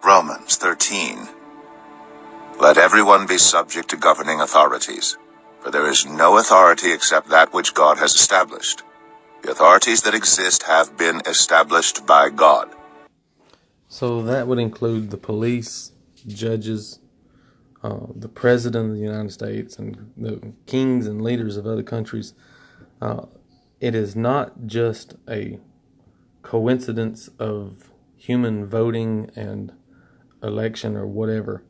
Romans 13. Let everyone be subject to governing authorities, for there is no authority except that which God has established. The authorities that exist have been established by God. So that would include the police, judges, the president of the United States, and the kings and leaders of other countries. It is not just a coincidence of human voting and election or whatever.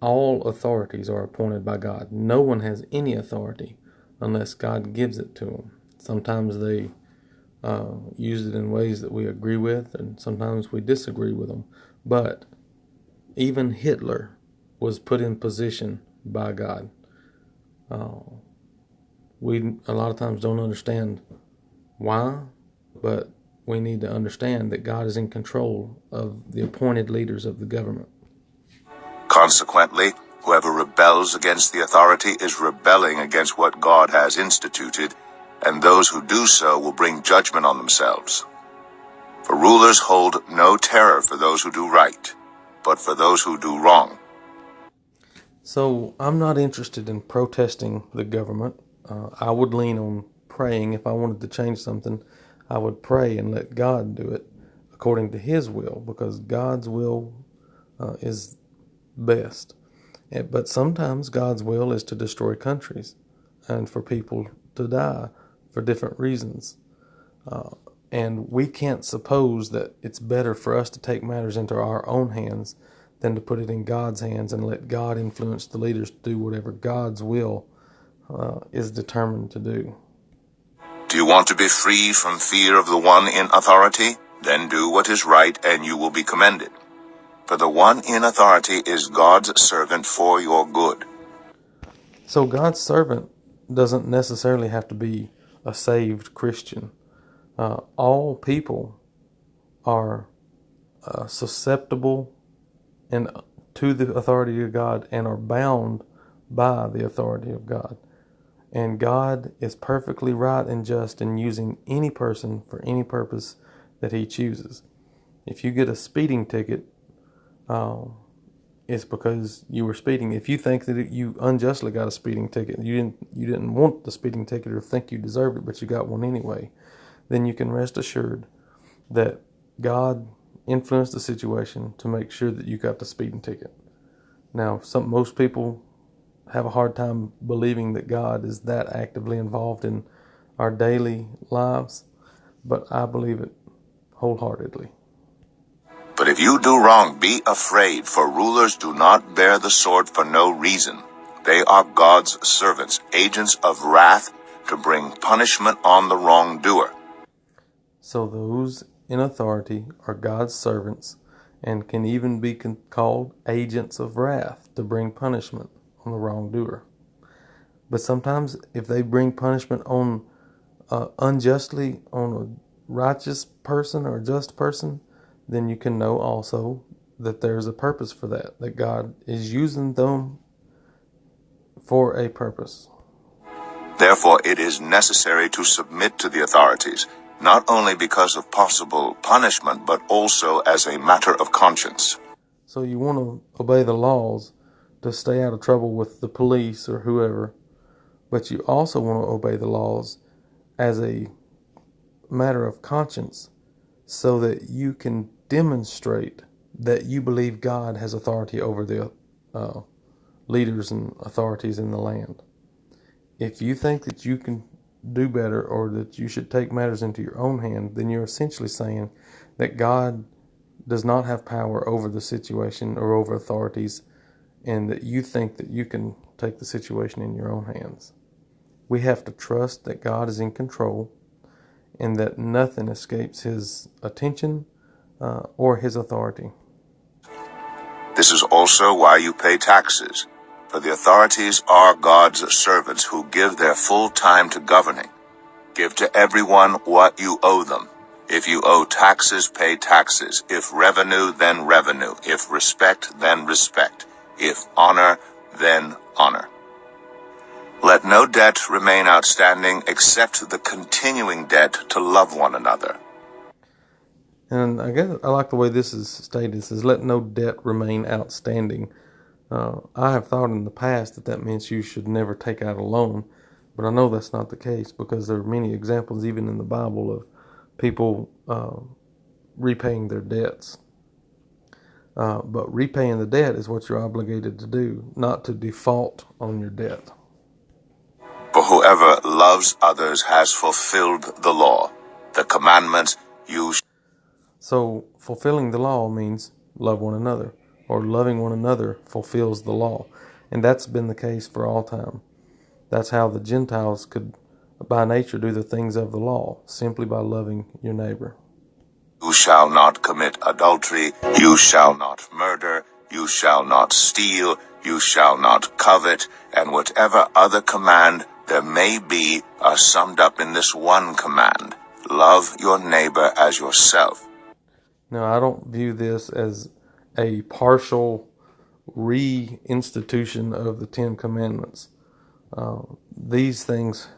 All authorities are appointed by God. No one has any authority unless God gives it to them. Sometimes they use it in ways that we agree with, and sometimes we disagree with them. But even Hitler was put in position by God. We a lot of times don't understand why, but we need to understand that God is in control of the appointed leaders of the government. Consequently, whoever rebels against the authority is rebelling against what God has instituted, and those who do so will bring judgment on themselves. For rulers hold no terror for those who do right, but for those who do wrong. So I'm not interested in protesting the government. I would lean on praying. If I wanted to change something, I would pray and let God do it according to His will, because God's will is best. But sometimes God's will is to destroy countries and for people to die for different reasons. And we can't suppose that it's better for us to take matters into our own hands than to put it in God's hands and let God influence the leaders to do whatever God's will is determined to do. Do you want to be free from fear of the one in authority? Then do what is right, and you will be commended. For the one in authority is God's servant for your good. So God's servant doesn't necessarily have to be a saved Christian. All people are susceptible and to the authority of God and are bound by the authority of God. And God is perfectly right and just in using any person for any purpose that He chooses. If you get a speeding ticket, it's because you were speeding. If you think that you unjustly got a speeding ticket, you didn't want the speeding ticket or think you deserved it, but you got one anyway, then you can rest assured that God influenced the situation to make sure that you got the speeding ticket. Now, most people have a hard time believing that God is that actively involved in our daily lives, but I believe it wholeheartedly. But if you do wrong, be afraid, for rulers do not bear the sword for no reason. They are God's servants, agents of wrath, to bring punishment on the wrongdoer. So those in authority are God's servants and can even be called agents of wrath to bring punishment on the wrongdoer. But sometimes if they bring punishment on unjustly on a righteous person or just person, then you can know also that there's a purpose for that God is using them for a purpose. Therefore, it is necessary to submit to the authorities, not only because of possible punishment, but also as a matter of conscience. So you want to obey the laws to stay out of trouble with the police or whoever, but you also want to obey the laws as a matter of conscience so that you can demonstrate that you believe God has authority over the leaders and authorities in the land. If you think that you can do better or that you should take matters into your own hand, then you're essentially saying that God does not have power over the situation or over authorities, and that you think that you can take the situation in your own hands. We have to trust that God is in control and that nothing escapes His attention or His authority. This is also why you pay taxes, for the authorities are God's servants who give their full time to governing. Give to everyone what you owe them. If you owe taxes, pay taxes. If revenue, then revenue. If respect, then respect. If honor, then honor. Let no debt remain outstanding except the continuing debt to love one another. And I guess I like the way this is stated. It says, let no debt remain outstanding. I have thought in the past that means you should never take out a loan, but I know that's not the case, because there are many examples even in the Bible of people repaying their debts. But repaying the debt is what you're obligated to do, not to default on your debt. For whoever loves others has fulfilled the law. The commandments you... So fulfilling the law means love one another, or loving one another fulfills the law. And that's been the case for all time. That's how the Gentiles could, by nature, do the things of the law, simply by loving your neighbor. You shall not commit adultery, you shall not murder, you shall not steal, you shall not covet, and whatever other command there may be are summed up in this one command: love your neighbor as yourself. Now, I don't view this as a partial reinstitution of the Ten Commandments. These things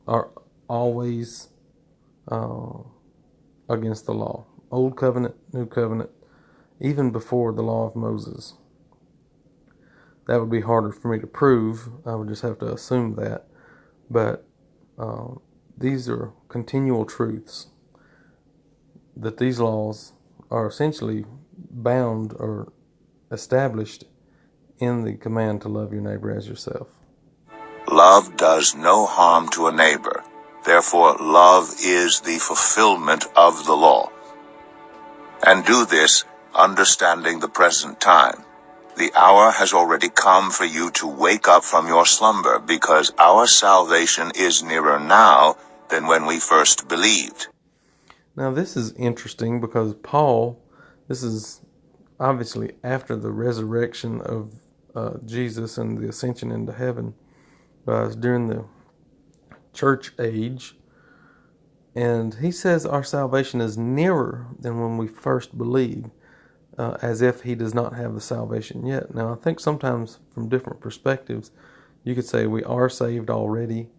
are always against the law. Old Covenant, New Covenant, even before the law of Moses. That would be harder for me to prove. I would just have to assume that. But these are continual truths, that these laws are essentially bound or established in the command to love your neighbor as yourself. Love does no harm to a neighbor. Therefore, love is the fulfillment of the law. And do this, understanding the present time. The hour has already come for you to wake up from your slumber, because our salvation is nearer now than when we first believed. Now, this is interesting because Paul, this is obviously after the resurrection of Jesus and the ascension into heaven, during the church age, and he says our salvation is nearer than when we first believed, as if he does not have the salvation yet. Now, I think sometimes from different perspectives, you could say we are saved already,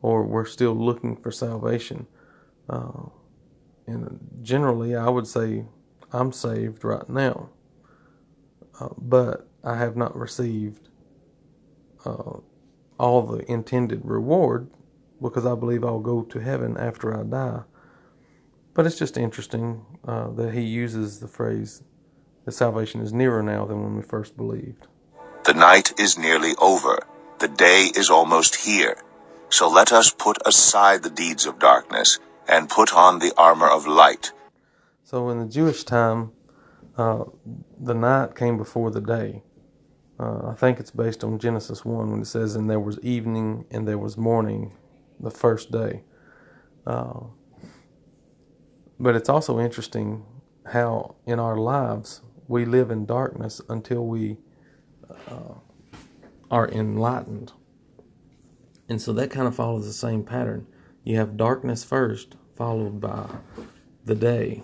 or we're still looking for salvation. And generally, I would say I'm saved right now, but I have not received all the intended reward, because I believe I'll go to heaven after I die. But it's just interesting that he uses the phrase that salvation is nearer now than when we first believed. The night is nearly over. The day is almost here. So let us put aside the deeds of darkness and put on the armor of light. So in the Jewish time, the night came before the day. I think it's based on Genesis 1 when it says, and there was evening and there was morning the first day. But it's also interesting how in our lives we live in darkness until we are enlightened. And so that kind of follows the same pattern. You have darkness first, followed by the day.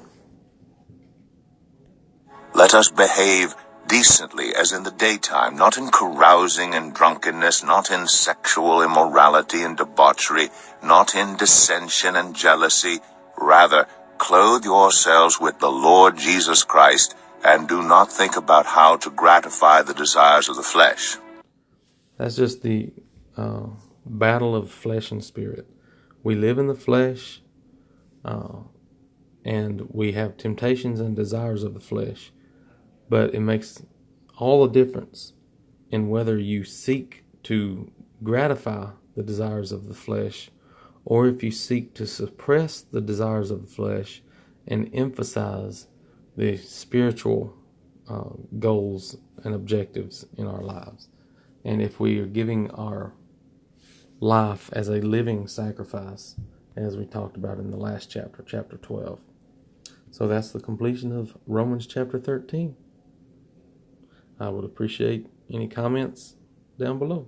Let us behave decently as in the daytime, not in carousing and drunkenness, not in sexual immorality and debauchery, not in dissension and jealousy. Rather, clothe yourselves with the Lord Jesus Christ, and do not think about how to gratify the desires of the flesh. That's just the battle of flesh and spirit. We live in the flesh, and we have temptations and desires of the flesh. But it makes all the difference in whether you seek to gratify the desires of the flesh, or if you seek to suppress the desires of the flesh and emphasize the spiritual goals and objectives in our lives. And if we are giving our life as a living sacrifice, as we talked about in the last chapter, chapter 12. So that's the completion of Romans chapter 13. I would appreciate any comments down below.